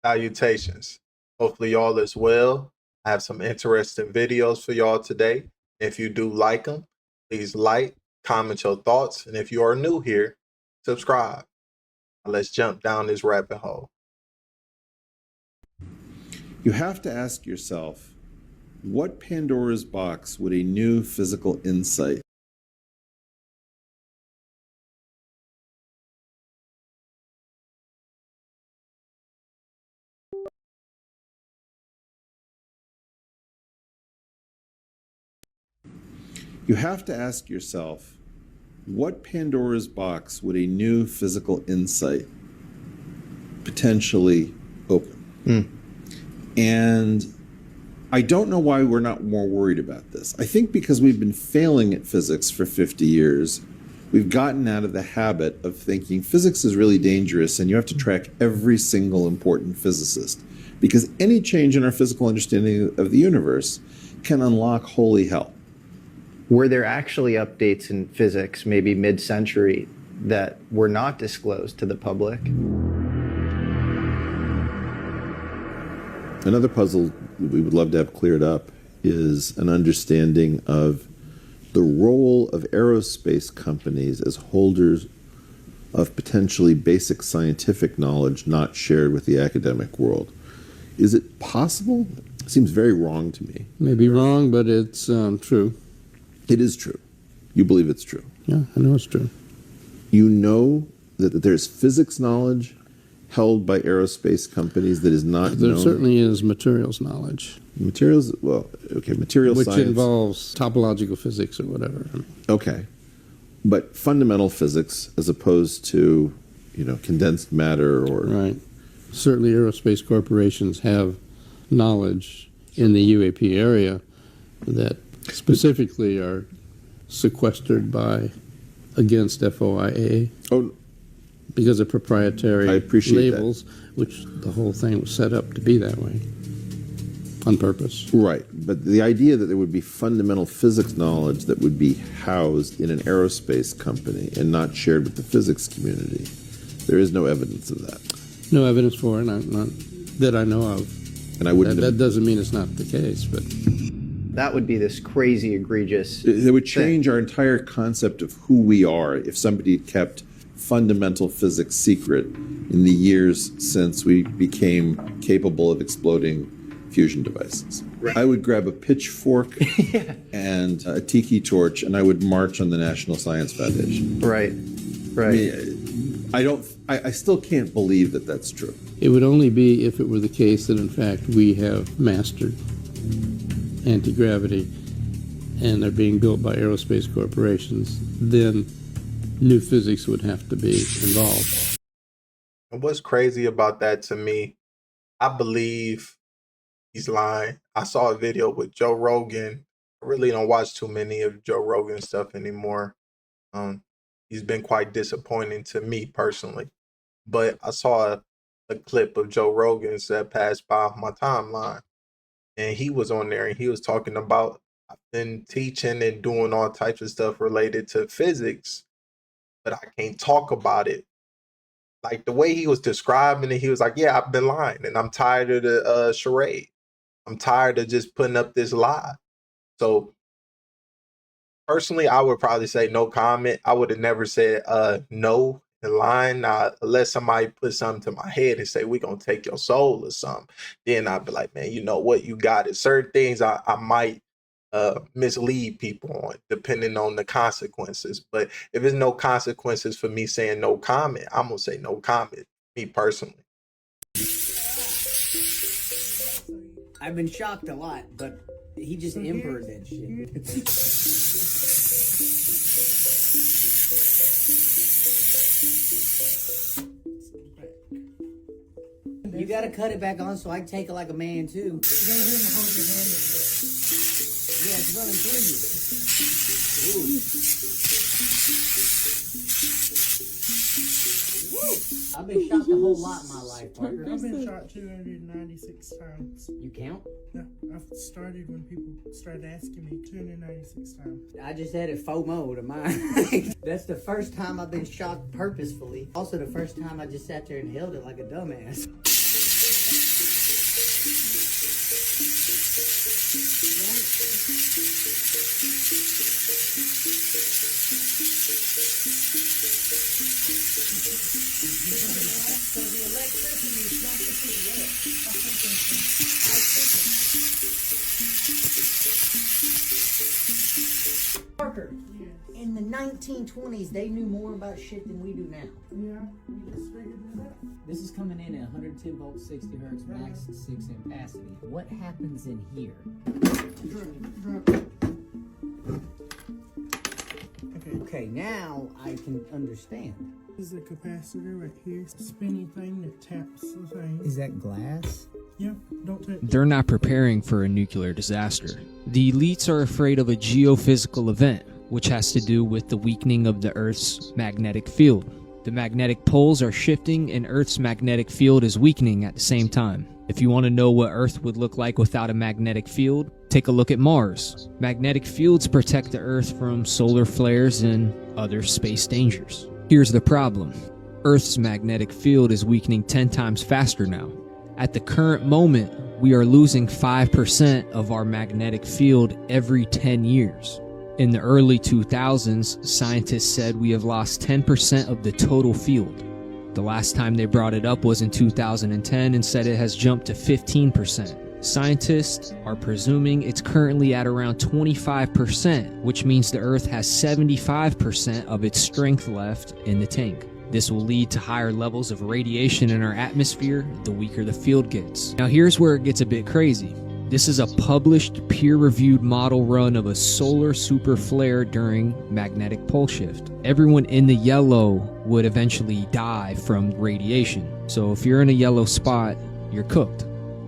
Salutations. Hopefully, y'all is well. I have some interesting videos for y'all today. If you do like them, please like, comment your thoughts, and if you are new here, subscribe. Now let's jump down this rabbit hole. You have to ask yourself, what Pandora's box would a new physical insight? You have to ask yourself, what Pandora's box would a new physical insight potentially open? And I don't know why we're not more worried about this. I think because we've been failing at physics for 50 years, we've gotten out of the habit of thinking physics is really dangerous and you have to track every single important physicist. Because any change in our physical understanding of the universe can unlock holy hell. Were there actually updates in physics, maybe mid-century, that were not disclosed to the public? Another puzzle we would love to have cleared up is an understanding of the role of aerospace companies as holders of potentially basic scientific knowledge not shared with the academic world. Is it possible? It seems very wrong to me. May be wrong, but it's true. It is true. You believe it's true. Yeah, I know it's true. You know that there's physics knowledge held by aerospace companies that is not There known. certainly is materials knowledge. Materials, well, okay, material which science. Involves topological physics or whatever. Okay. But fundamental physics as opposed to, condensed matter or... Right. Certainly aerospace corporations have knowledge in the UAP area that specifically are sequestered against FOIA. Oh, because of proprietary I appreciate labels, which the whole thing was set up to be that way on purpose. Right, but the idea that there would be fundamental physics knowledge that would be housed in an aerospace company and not shared with the physics community, there is no evidence of that. No evidence for it, not that I know of. And I wouldn't. That doesn't mean it's not the case, but that would be this crazy, egregious. It would change our entire concept of who we are if somebody kept fundamental physics secret in the years since we became capable of exploding fusion devices. Right. I would grab a pitchfork and a tiki torch and I would march on the National Science Foundation. Right. I still can't believe that that's true. It would only be if it were the case that in fact we have mastered anti-gravity and they're being built by aerospace corporations, then new physics would have to be involved. And what's crazy about that to me, I believe he's lying. I saw a video with Joe Rogan. I really don't watch too many of Joe Rogan's stuff anymore. He's been quite disappointing to me personally. But I saw a clip of Joe Rogan's that passed by my timeline. And he was on there and he was talking about, I've been teaching and doing all types of stuff related to physics, but I can't talk about it. Like the way he was describing it, he was like, yeah, I've been lying and I'm tired of the charade. I'm tired of just putting up this lie. So personally, I would probably say no comment. I would have never said no in line unless somebody put something to my head and say, we're going to take your soul or something. Then I'd be like, man, you know what? You got it. Certain things I might mislead people on depending on the consequences. But if there's no consequences for me saying no comment, I'm gonna say no comment, me personally. I've been shocked a lot, but he just inferred that shit. You gotta cut it back on so I can take it like a man too. You gotta hold your hand on it. Yeah, it's running through you. Ooh. I've been shot a whole lot in my life, Parker. I've been shot 296 times. You count? Yeah, I've started when people started asking me 296 times. I just had it FOMO to mine. That's the first time I've been shot purposefully. Also the first time I just sat there and held it like a dumbass. 1920s, they knew more about shit than we do now. Yeah, we just figured it out. This is coming in at 110 volts, 60 hertz, max 6 ampacity. What happens in here? Drop it. Okay, now I can understand. This is a capacitor right here. Spinny thing that taps the thing. Is that glass? Yeah, don't touch it. They're not preparing for a nuclear disaster. The elites are afraid of a geophysical event, which has to do with the weakening of the Earth's magnetic field. The magnetic poles are shifting and Earth's magnetic field is weakening at the same time. If you want to know what Earth would look like without a magnetic field, take a look at Mars. Magnetic fields protect the Earth from solar flares and other space dangers. Here's the problem. Earth's magnetic field is weakening 10 times faster now. At the current moment, we are losing 5% of our magnetic field every 10 years. In the early 2000s, scientists said we have lost 10% of the total field. The last time they brought it up was in 2010 and said it has jumped to 15%. Scientists are presuming it's currently at around 25%, which means the Earth has 75% of its strength left in the tank. This will lead to higher levels of radiation in our atmosphere the weaker the field gets. Now here's where it gets a bit crazy. This is a published, peer-reviewed model run of a solar super flare during magnetic pole shift. Everyone in the yellow would eventually die from radiation. So if you're in a yellow spot, you're cooked.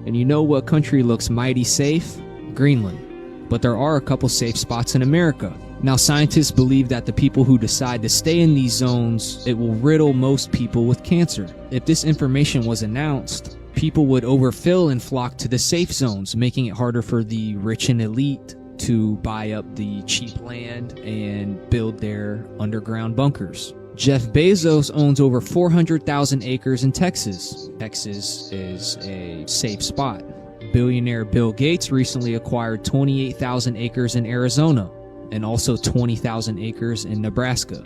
And you know what country looks mighty safe? Greenland. But there are a couple safe spots in America. Now scientists believe that the people who decide to stay in these zones, it will riddle most people with cancer. If this information was announced, people would overfill and flock to the safe zones, making it harder for the rich and elite to buy up the cheap land and build their underground bunkers. Jeff Bezos owns over 400,000 acres in Texas. Texas is a safe spot. Billionaire Bill Gates recently acquired 28,000 acres in Arizona and also 20,000 acres in Nebraska.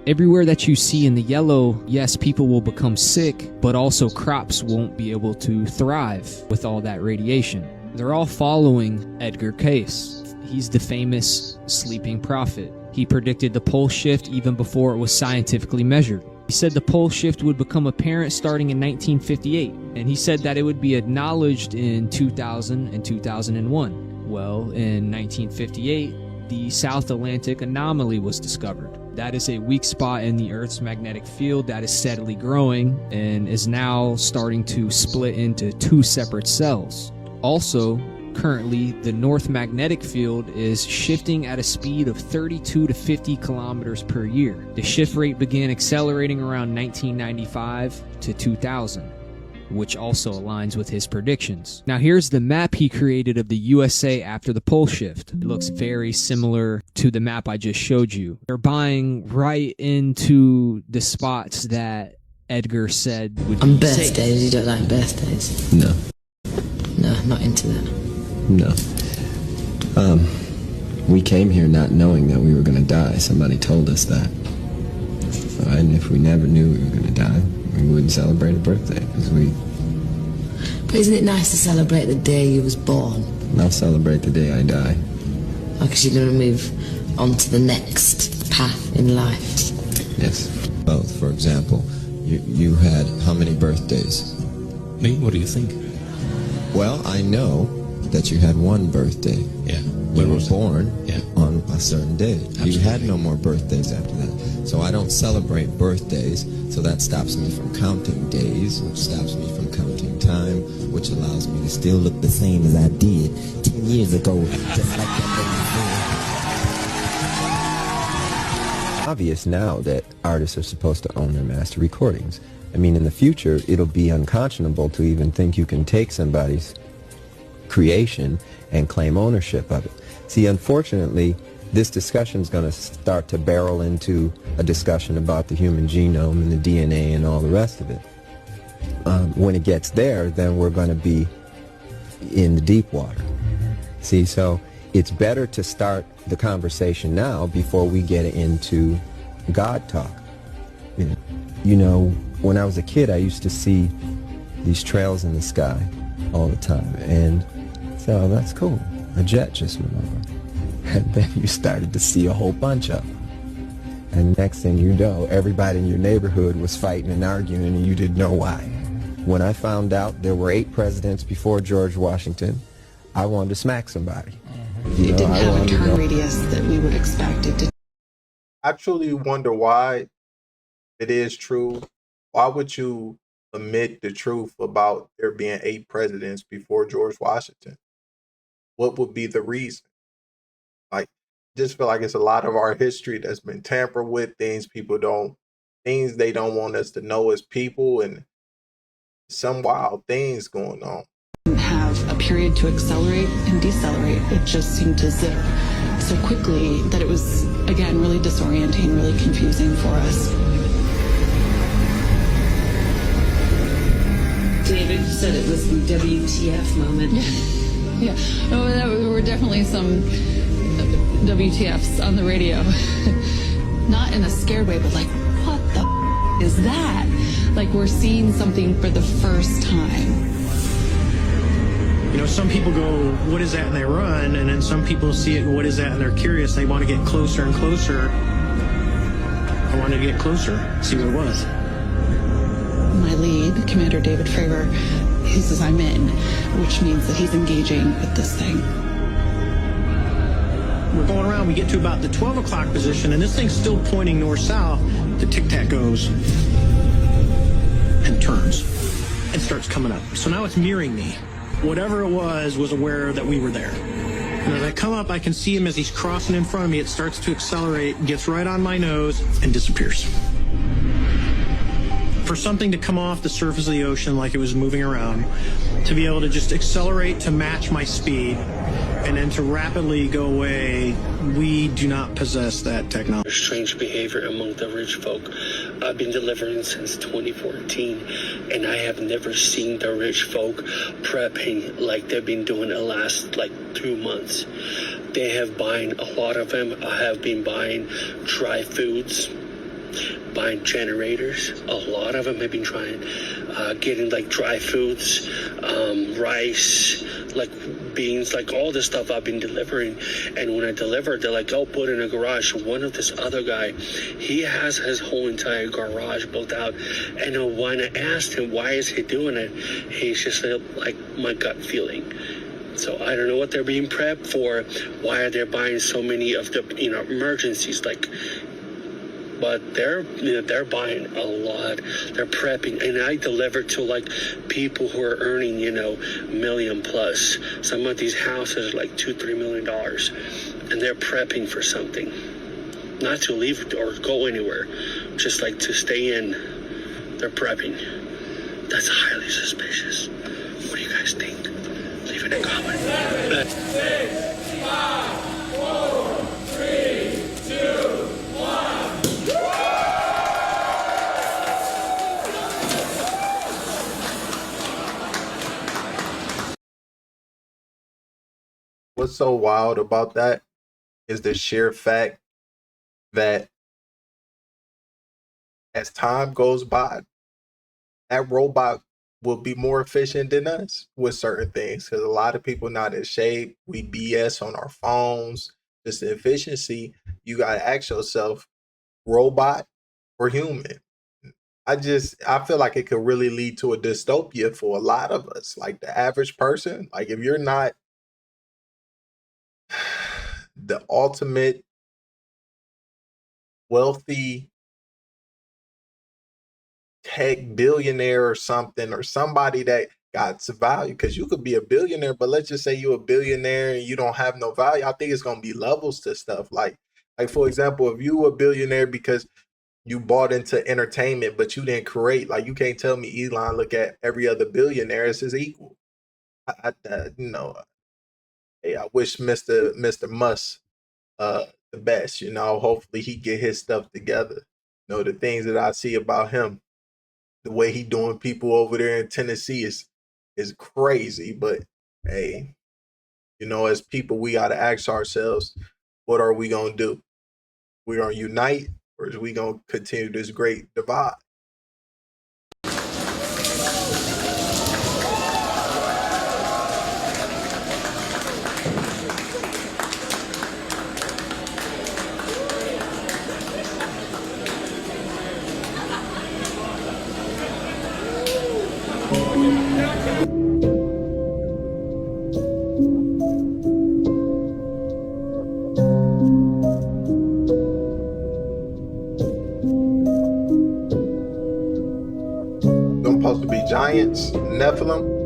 Everywhere that you see in the yellow, yes, people will become sick, but also crops won't be able to thrive with all that radiation. They're all following Edgar Cayce. He's the famous sleeping prophet. He predicted the pole shift even before it was scientifically measured. He said the pole shift would become apparent starting in 1958, and he said that it would be acknowledged in 2000 and 2001. Well, in 1958, the South Atlantic anomaly was discovered. That is a weak spot in the Earth's magnetic field that is steadily growing and is now starting to split into two separate cells. Also, currently, the North magnetic field is shifting at a speed of 32 to 50 kilometers per year. The shift rate began accelerating around 1995 to 2000. Which also aligns with his predictions. Now here's the map he created of the USA after the pole shift. It looks very similar to the map I just showed you. They're buying right into the spots that Edgar said would be On safe. birthdays, you don't like birthdays? No. No, not into that. No. We came here not knowing that we were going to die. Somebody told us that. And if we never knew we were going to die, we wouldn't celebrate a birthday, because But isn't it nice to celebrate the day you was born? I'll celebrate the day I die. Because you're going to move on to the next path in life. Yes. Well, for example, you had how many birthdays? Me? What do you think? Well, I know that you had one birthday. Yeah. You were born Yeah. on a certain day. Absolutely. You had no more birthdays after that. So I don't celebrate birthdays, so that stops me from counting days, which stops me from counting time, which allows me to still look the same as I did 10 years ago, just like that lady. Obvious now that artists are supposed to own their master recordings. I mean, in the future, it'll be unconscionable to even think you can take somebody's creation and claim ownership of it. See, unfortunately, this discussion is going to start to barrel into a discussion about the human genome and the DNA and all the rest of it. When it gets there, then we're going to be in the deep water. See, so it's better to start the conversation now before we get into God talk. You know, when I was a kid, I used to see these trails in the sky all the time, and so that's cool. A jet just went over. And then you started to see a whole bunch of them. And next thing you know, everybody in your neighborhood was fighting and arguing and you didn't know why. When I found out there were 8 presidents before George Washington, I wanted to smack somebody. It didn't have a turn radius that we would expect it to. I truly wonder why it is true. Why would you admit the truth about there being 8 presidents before George Washington? What would be the reason? Like, just feel like it's a lot of our history that's been tampered with, things they don't want us to know as people, and some wild things going on. Have a period to accelerate and decelerate. It just seemed to zip so quickly that it was, again, really disorienting, really confusing for us. David said it was the WTF moment. Yeah. Oh, there were definitely some WTFs on the radio. Not in a scared way, but like, what the is that? Like we're seeing something for the first time. You know, some people go, what is that? And they run. And then some people see it, what is that? And they're curious. They want to get closer and closer. I wanted to get closer, see what it was. My lead, Commander David Fravor, he says I'm in, which means that he's engaging with this thing. We're going around, we get to about the 12 o'clock position, and this thing's still pointing north-south. The tic-tac goes and turns and starts coming up. So now it's mirroring me. Whatever it was aware that we were there. And as I come up, I can see him as he's crossing in front of me. It starts to accelerate, gets right on my nose, and disappears. For something to come off the surface of the ocean like it was moving around, to be able to just accelerate to match my speed, and then to rapidly go away, we do not possess that technology. Strange behavior among the rich folk. I've been delivering since 2014, and I have never seen the rich folk prepping like they've been doing the last 2 months. They have buying, a lot of them have been buying dry foods, buying generators. A lot of them have been trying, getting dry foods, rice, beans, all this stuff I've been delivering. And when I deliver, they're like, oh, put in a garage. One of this other guy, he has his whole entire garage built out. And when I asked him, why is he doing it? He's just like, my gut feeling. So I don't know what they're being prepped for. Why are they buying so many of the, emergencies, but they're buying a lot. They're prepping, and I deliver to people who are earning $1 million plus. Some of these houses are $2-3 million, and they're prepping for something, not to leave or go anywhere, just to stay in. They're prepping. That's highly suspicious. What do you guys think? Leave it in comment. 7, 6, 5, 4, 3, 2, 1. What's so wild about that is the sheer fact that as time goes by, that robot will be more efficient than us with certain things. Because a lot of people not in shape. We BS on our phones. Just the efficiency. You got to ask yourself, robot or human? I feel like it could really lead to a dystopia for a lot of us. The average person, if you're not the ultimate wealthy tech billionaire or something, or somebody that got some value, because you could be a billionaire, but let's just say you're a billionaire and you don't have no value. I think it's going to be levels to stuff. Like for example, if you were a billionaire because you bought into entertainment, but you didn't create, you can't tell me Elon look at every other billionaire as his equal. Hey, I wish Mr. Musk the best. Hopefully he get his stuff together. The things that I see about him, the way he doing people over there in Tennessee is crazy. But hey, as people, we got to ask ourselves, what are we gonna do? We gonna unite, or is we gonna continue this great divide? giants, Nephilim.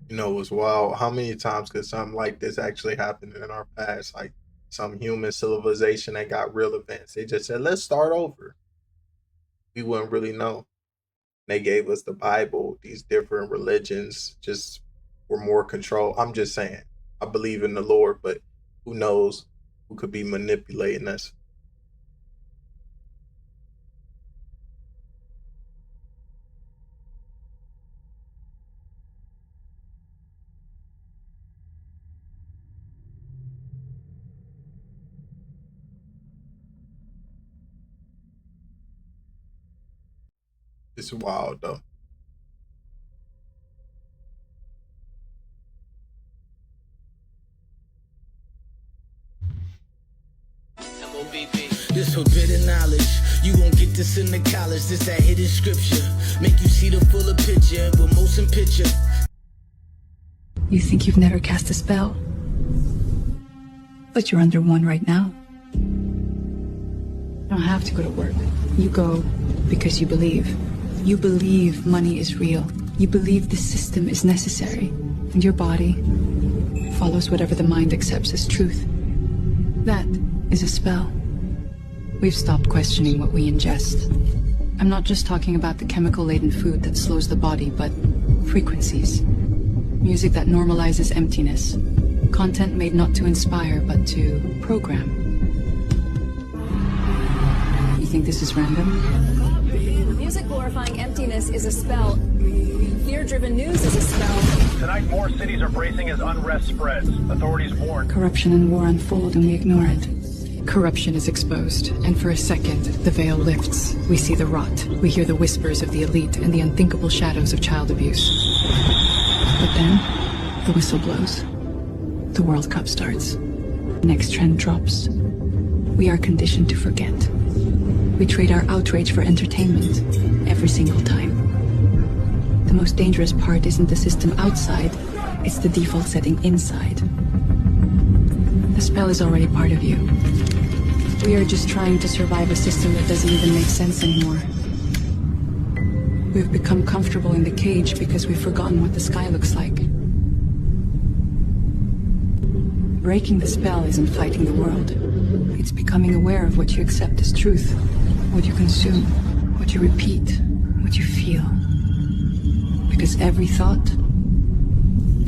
You know, as well, how many times could something like this actually happen in our past? Like some human civilization that got real advanced. They just said, let's start over. We wouldn't really know. They gave us the Bible, these different religions just were more control. I'm just saying, I believe in the Lord, but who knows who could be manipulating us? It's wild though. This forbidden knowledge, you won't get this in the college. This that hidden scripture, make you see the fuller picture, but motion picture. You think you've never cast a spell, but you're under one right now. You don't have to go to work. You go because you believe. You believe money is real. You believe the system is necessary, and your body follows whatever the mind accepts as truth. That is a spell. We've stopped questioning what we ingest. I'm not just talking about the chemical-laden food that slows the body, but frequencies. Music that normalizes emptiness. Content made not to inspire, but to program. You think this is random? Music glorifying emptiness is a spell. Fear-driven news is a spell. Tonight, more cities are bracing as unrest spreads. Authorities warn. Corruption and war unfold and we ignore it. Corruption is exposed, and for a second, the veil lifts. We see the rot. We hear the whispers of the elite and the unthinkable shadows of child abuse. But then, the whistle blows. The World Cup starts. Next trend drops. We are conditioned to forget. We trade our outrage for entertainment, every single time. The most dangerous part isn't the system outside, it's the default setting inside. The spell is already part of you. We are just trying to survive a system that doesn't even make sense anymore. We've become comfortable in the cage because we've forgotten what the sky looks like. Breaking the spell isn't fighting the world. It's becoming aware of what you accept as truth, what you consume, what you repeat, what you feel. Because every thought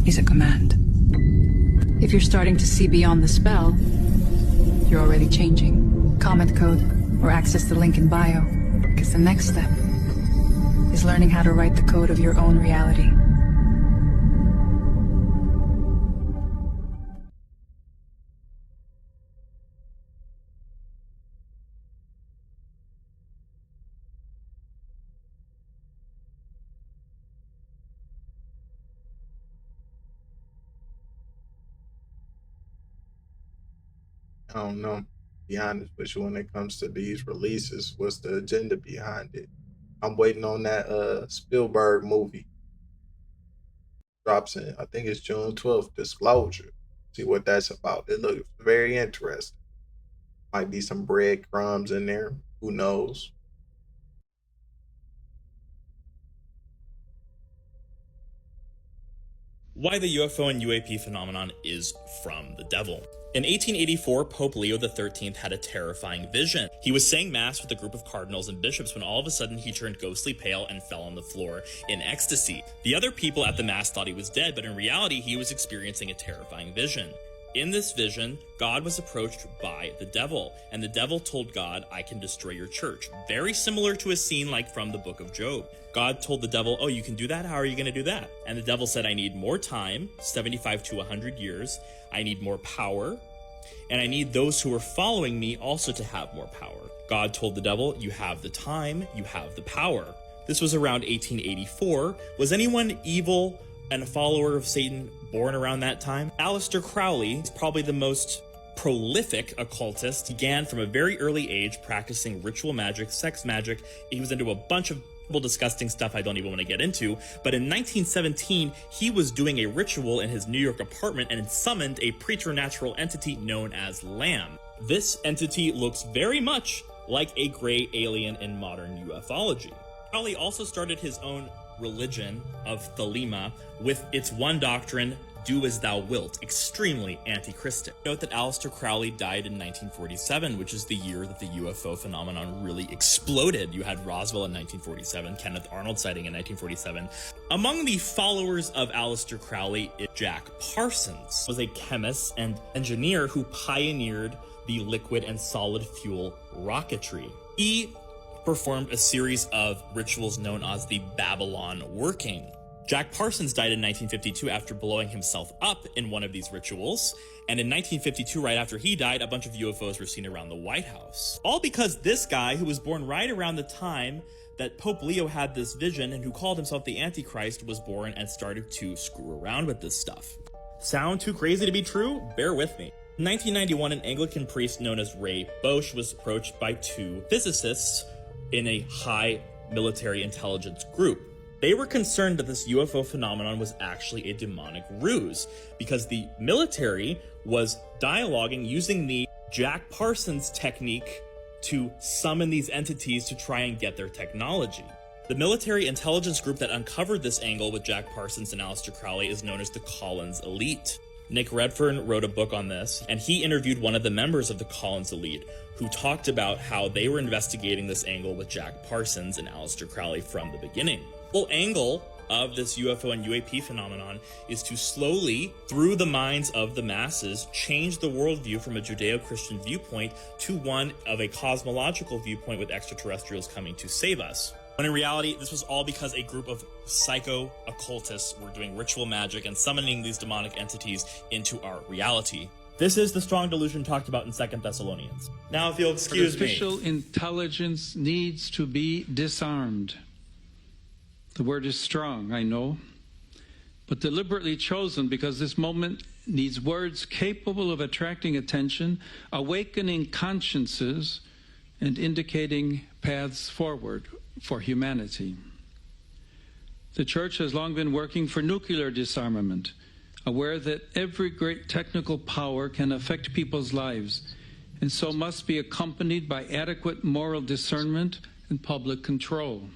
is a command. If you're starting to see beyond the spell, you're already changing. Comment code or access the link in bio, because the next step is learning how to write the code of your own reality. I don't know. To be honest with you, when it comes to these releases, what's the agenda behind it? I'm waiting on that Spielberg movie. Drops in, I think it's June 12th, Disclosure. See what that's about. It looks very interesting. Might be some breadcrumbs in there. Who knows? Why the UFO and UAP phenomenon is from the devil. In 1884, Pope Leo XIII had a terrifying vision. He was saying mass with a group of cardinals and bishops when all of a sudden he turned ghostly pale and fell on the floor in ecstasy. The other people at the mass thought he was dead, but in reality he was experiencing a terrifying vision. In this vision, God was approached by the devil, and the devil told God, "I can destroy your church." Very similar to a scene like from the book of Job. God told the devil, "Oh, you can do that? How are you going to do that?" And the devil said, "I need more time, 75 to 100 years. I need more power, and I need those who are following me also to have more power." God told the devil, "You have the time, you have the power." This was around 1884. Was anyone evil and a follower of Satan born around that time? Aleister Crowley is probably the most prolific occultist. He began from a very early age practicing ritual magic, sex magic. He was into a bunch of disgusting stuff I don't even want to get into, but in 1917 he was doing a ritual in his New York apartment and summoned a preternatural entity known as Lamb. This entity looks very much like a gray alien in modern ufology. Crowley also started his own religion of Thelema with its one doctrine, "Do as thou wilt," extremely anti-Christian. Note that Aleister Crowley died in 1947, which is the year that the UFO phenomenon really exploded. You had Roswell in 1947, Kenneth Arnold sighting in 1947. Among the followers of Aleister Crowley is Jack Parsons, was a chemist and engineer who pioneered the liquid and solid fuel rocketry. He performed a series of rituals known as the Babylon Working. Jack Parsons died in 1952 after blowing himself up in one of these rituals. And in 1952, right after he died, a bunch of UFOs were seen around the White House. All because this guy, who was born right around the time that Pope Leo had this vision and who called himself the Antichrist, was born and started to screw around with this stuff. Sound too crazy to be true? Bear with me. In 1991, an Anglican priest known as Ray Bosch was approached by two physicists in a high military intelligence group. They were concerned that this UFO phenomenon was actually a demonic ruse because the military was dialoguing using the Jack Parsons technique to summon these entities to try and get their technology. The military intelligence group that uncovered this angle with Jack Parsons and Aleister Crowley is known as the Collins Elite. Nick Redfern wrote a book on this, and he interviewed one of the members of the Collins Elite who talked about how they were investigating this angle with Jack Parsons and Aleister Crowley from the beginning. The whole angle of this UFO and UAP phenomenon is to slowly, through the minds of the masses, change the worldview from a Judeo-Christian viewpoint to one of a cosmological viewpoint with extraterrestrials coming to save us. When in reality, this was all because a group of psycho-occultists were doing ritual magic and summoning these demonic entities into our reality. This is the strong delusion talked about in 2 Thessalonians. Now, if you'll excuse me. Artificial intelligence needs to be disarmed. The word is strong, I know, but deliberately chosen because this moment needs words capable of attracting attention, awakening consciences, and indicating paths forward for humanity. The Church has long been working for nuclear disarmament, aware that every great technical power can affect people's lives, and so must be accompanied by adequate moral discernment and public control.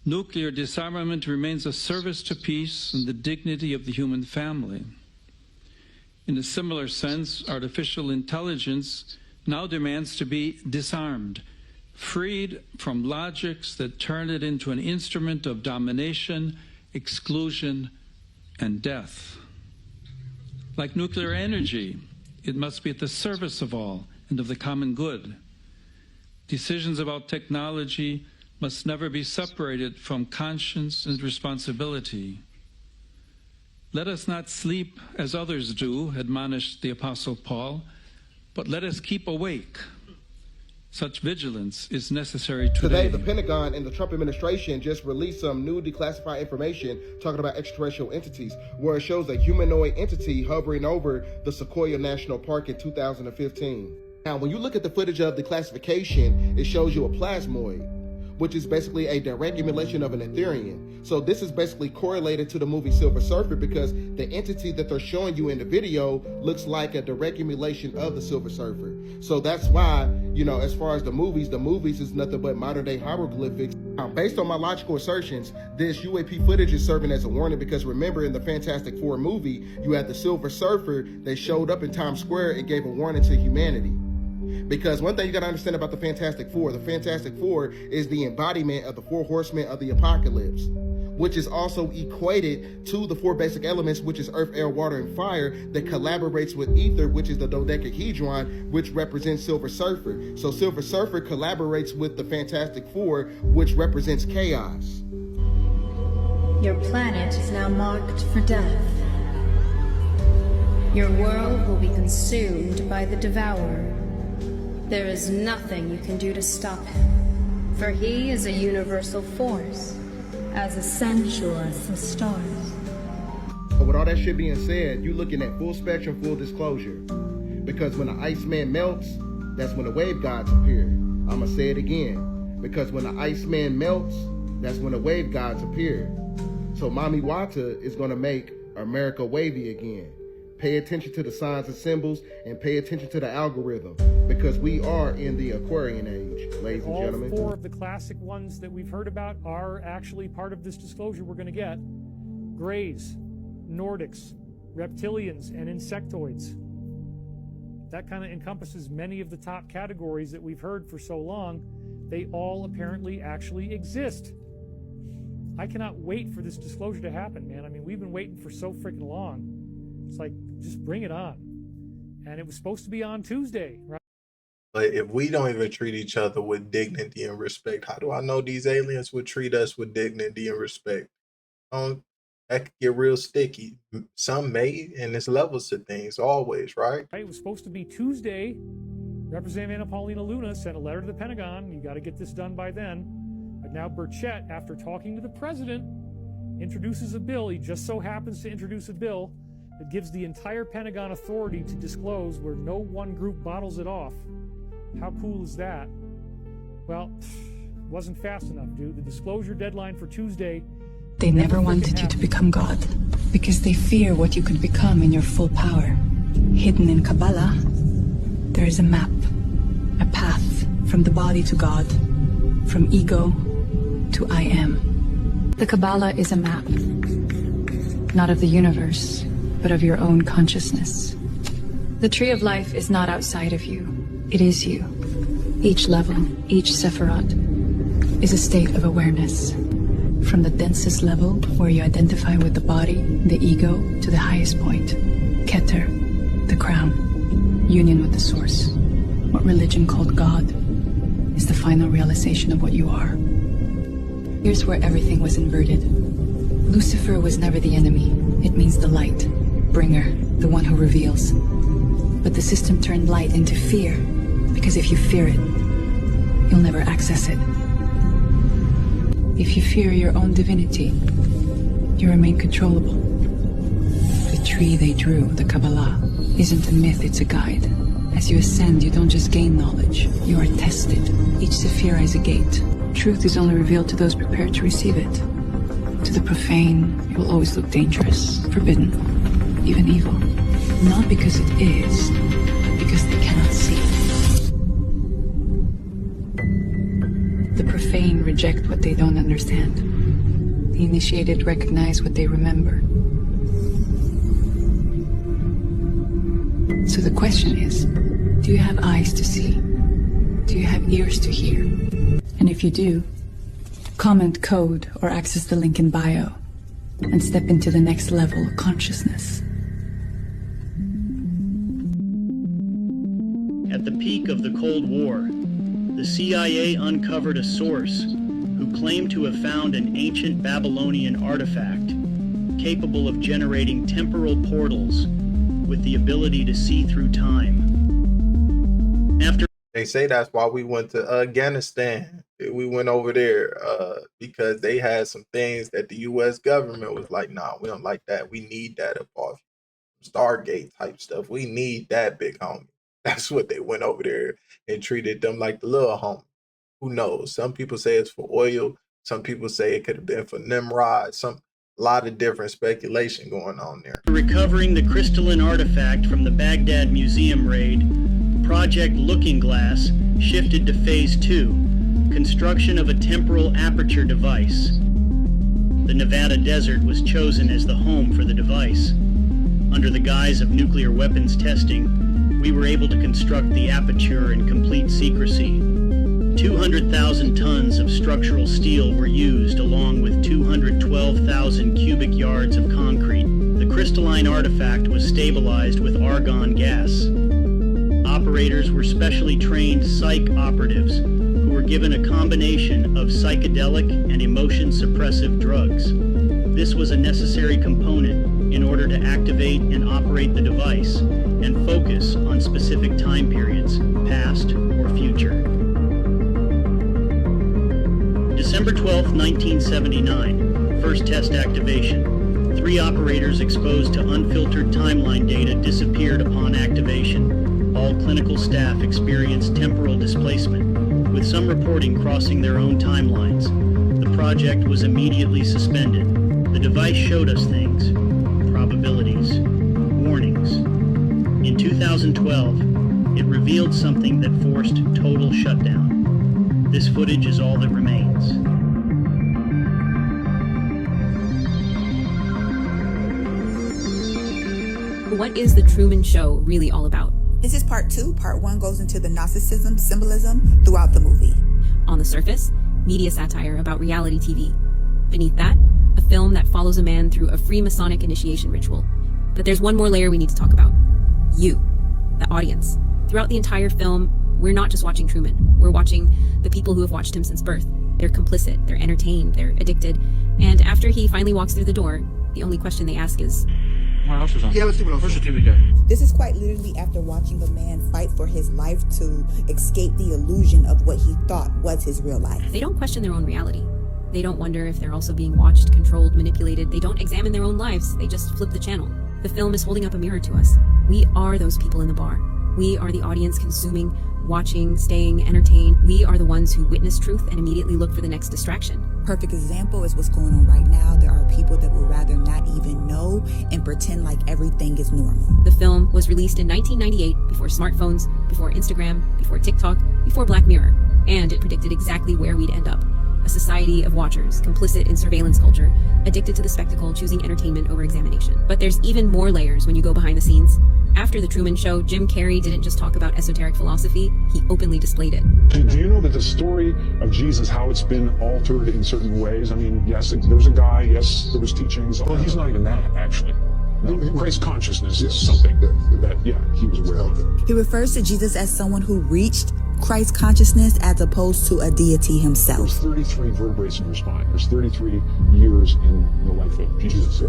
Nuclear disarmament remains a service to peace and the dignity of the human family. In a similar sense, artificial intelligence now demands to be disarmed, freed from logics that turn it into an instrument of domination, exclusion, and death. Like nuclear energy, it must be at the service of all and of the common good. Decisions about technology must never be separated from conscience and responsibility. Let us not sleep as others do, admonished the Apostle Paul, but let us keep awake. Such vigilance is necessary today. Today, the Pentagon and the Trump administration just released some new declassified information talking about extraterrestrial entities, where it shows a humanoid entity hovering over the Sequoia National Park in 2015. Now, when you look at the footage of the classification, it shows you a plasmoid, which is basically a direct emulation of an Ethereum. So this is basically correlated to the movie Silver Surfer because the entity that they're showing you in the video looks like a direct emulation of the Silver Surfer. So that's why, you know, as far as the movies is nothing but modern day hieroglyphics. Based on my logical assertions, this UAP footage is serving as a warning because remember in the Fantastic Four movie, you had the Silver Surfer that showed up in Times Square and gave a warning to humanity. Because one thing you got to understand about the Fantastic Four is the embodiment of the 4 horsemen of the apocalypse, which is also equated to the 4 basic elements, which is earth, air, water, and fire, that collaborates with ether, which is the dodecahedron, which represents Silver Surfer. So Silver Surfer collaborates with the Fantastic Four, which represents chaos. Your planet is now marked for death. Your world will be consumed by the Devourer. There is nothing you can do to stop him, for he is a universal force, as essential as the stars. But with all that shit being said, you're looking at full spectrum, full disclosure. Because when the Iceman melts, that's when the wave gods appear. I'ma say it again. Because when the Iceman melts, that's when the wave gods appear. So Mami Wata is gonna make America wavy again. Pay attention to the signs and symbols and pay attention to the algorithm because we are in the Aquarian age, ladies and gentlemen. All 4 of the classic ones that we've heard about are actually part of this disclosure we're going to get. Greys, Nordics, reptilians, and insectoids. That kind of encompasses many of the top categories that we've heard for so long. They all apparently actually exist. I cannot wait for this disclosure to happen, man. I mean, we've been waiting for so freaking long. It's like, just bring it on. And it was supposed to be on Tuesday, right? But if we don't even treat each other with dignity and respect, how do I know these aliens would treat us with dignity and respect? That could get real sticky. Some may, and there's levels to things, always, right? It was supposed to be Tuesday. Representative Anna Paulina Luna sent a letter to the Pentagon. You got to get this done by then. But now Burchett, after talking to the president, introduces a bill. He just so happens to introduce a bill that gives the entire Pentagon authority to disclose where no one group bottles it off. How cool is that? Well, it wasn't fast enough, dude. The disclosure deadline for Tuesday. They never wanted you to become God because they fear what you could become in your full power. Hidden in Kabbalah, there is a map, a path from the body to God, from ego to I am. The Kabbalah is a map, not of the universe, but of your own consciousness. The tree of life is not outside of you. It is you. Each level, each Sephirot, is a state of awareness. From the densest level, where you identify with the body, the ego, to the highest point, Keter, the crown, union with the source. What religion called God is the final realization of what you are. Here's where everything was inverted. Lucifer was never the enemy. It means the light, bringer, the one who reveals. But the system turned light into fear, because if you fear it, you'll never access it. If you fear your own divinity, you remain controllable. The tree they drew, the Kabbalah, isn't a myth, it's a guide. As you ascend, you don't just gain knowledge, you are tested. Each Sephira is a gate. Truth is only revealed to those prepared to receive it. To the profane, it will always look dangerous, forbidden, even evil. Not because it is, but because they cannot see. The profane reject what they don't understand. The initiated recognize what they remember. So the question is, do you have eyes to see? Do you have ears to hear? And if you do, comment code or access the link in bio and step into the next level of consciousness. At the peak of the Cold War, the CIA uncovered a source who claimed to have found an ancient Babylonian artifact capable of generating temporal portals with the ability to see through time. They say that's why we went to Afghanistan. We went over there because they had some things that the U.S. government was like, nah, we don't like that. We need that up off Stargate type stuff. We need that, big homie. That's what they went over there and treated them like the little homie. Who knows? Some people say it's for oil. Some people say it could have been for Nimrod. A lot of different speculation going on there. Recovering the crystalline artifact from the Baghdad Museum raid, Project Looking Glass shifted to Phase 2, construction of a temporal aperture device. The Nevada desert was chosen as the home for the device. Under the guise of nuclear weapons testing, we were able to construct the aperture in complete secrecy. 200,000 tons of structural steel were used, along with 212,000 cubic yards of concrete. The crystalline artifact was stabilized with argon gas. Operators were specially trained psych operatives who were given a combination of psychedelic and emotion-suppressive drugs. This was a necessary component in order to activate and operate the device and focus on specific time periods, past or future. December 12, 1979, first test activation. 3 operators exposed to unfiltered timeline data disappeared upon activation. All clinical staff experienced temporal displacement, with some reporting crossing their own timelines. The project was immediately suspended. The device showed us things, probabilities, warnings. In 2012, it revealed something that forced total shutdown. This footage is all that remains. What is The Truman Show really all about? This is part 2. Part 1 goes into the Gnosticism symbolism throughout the movie. On the surface, media satire about reality TV. Beneath that, a film that follows a man through a Freemasonic initiation ritual. But there's one more layer we need to talk about. You, the audience. Throughout the entire film, we're not just watching Truman. We're watching the people who have watched him since birth. They're complicit, they're entertained, they're addicted. And after he finally walks through the door, the only question they ask is, Where's the TV guy? This is quite literally after watching a man fight for his life to escape the illusion of what he thought was his real life. They don't question their own reality. They don't wonder if they're also being watched, controlled, manipulated. They don't examine their own lives. They just flip the channel. The film is holding up a mirror to us. We are those people in the bar. We are the audience consuming, watching, staying entertained. We are the ones who witness truth and immediately look for the next distraction. Perfect example is what's going on right now. There are people that would rather not even know and pretend like everything is normal. The film was released in 1998, before smartphones, before Instagram, before TikTok, before Black Mirror, and it predicted exactly where we'd end up. A society of watchers, complicit in surveillance culture, addicted to the spectacle, choosing entertainment over examination. But there's even more layers when you go behind the scenes. After The Truman Show, Jim Carrey didn't just talk about esoteric philosophy, he openly displayed it. Do you know that the story of Jesus, how it's been altered in certain ways? I mean, yes, there was a guy, yes, there was teachings. Well, he's not even that, actually. No, Christ consciousness is something that, he was aware of. He refers to Jesus as someone who reached Christ consciousness as opposed to a deity himself. There's 33 vertebrae in your spine. There's 33 years in the life of Jesus.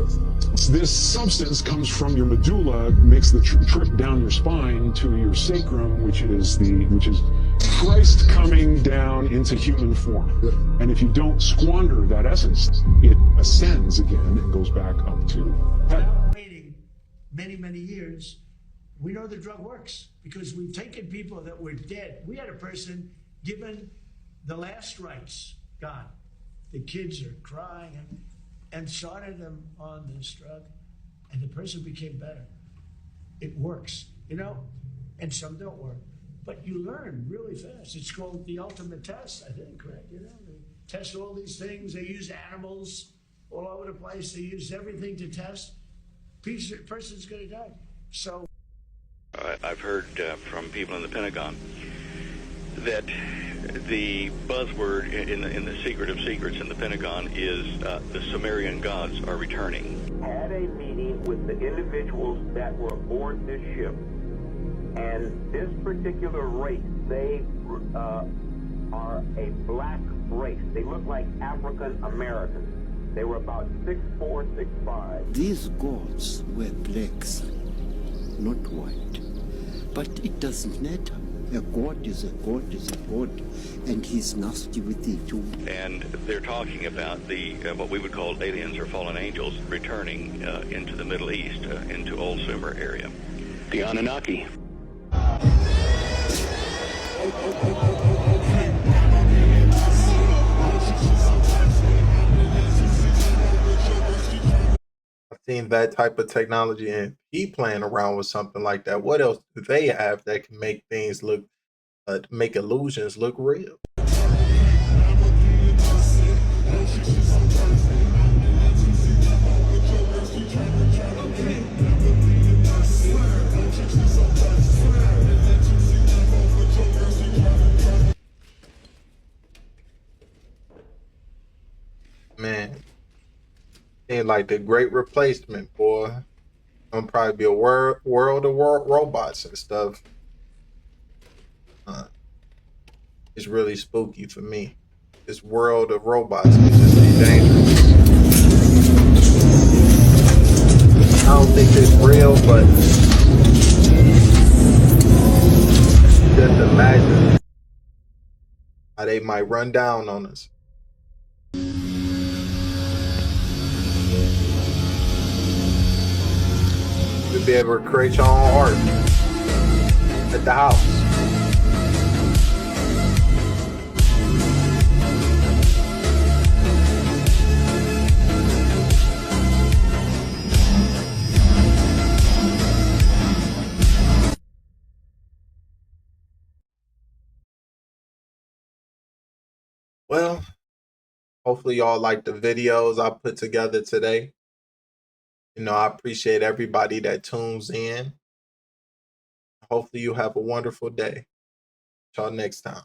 This substance comes from your medulla, makes the trip down your spine to your sacrum, which is Christ coming down into human form. And if you don't squander that essence, it ascends again and goes back up to heaven. Waiting many years. We know the drug works because we've taken people that were dead. We had a person given the last rites, God. The kids are crying and started them on this drug, and the person became better. It works, and some don't work. But you learn really fast. It's called the ultimate test, I think, correct? They test all these things. They use animals all over the place. They use everything to test. Person's going to die. So. I've heard from people in the Pentagon that the buzzword in the secret of secrets in the Pentagon is the Sumerian gods are returning. Had a meeting with the individuals that were aboard this ship And this particular race, they are a black race. They look like African Americans. They were about 6'4", 6'5". These gods were blacks, not white. But it doesn't matter. A god is a god is a god, and he's nasty with it too. And they're talking about the what we would call aliens or fallen angels returning into the Middle East, into Old Sumer area. The Anunnaki. I've seen that type of technology and he playing around with something like that. What else do they have that can make things look, make illusions look real? Man, seems like the great replacement, boy. Gonna probably be a world of robots and stuff. It's really spooky for me. This world of robots can just be dangerous. I don't think it's real, but just imagine how they might run down on us. You'll be able to create your own art at the house. Well, hopefully y'all like the videos I put together today. You know, I appreciate everybody that tunes in. Hopefully you have a wonderful day. Till next time.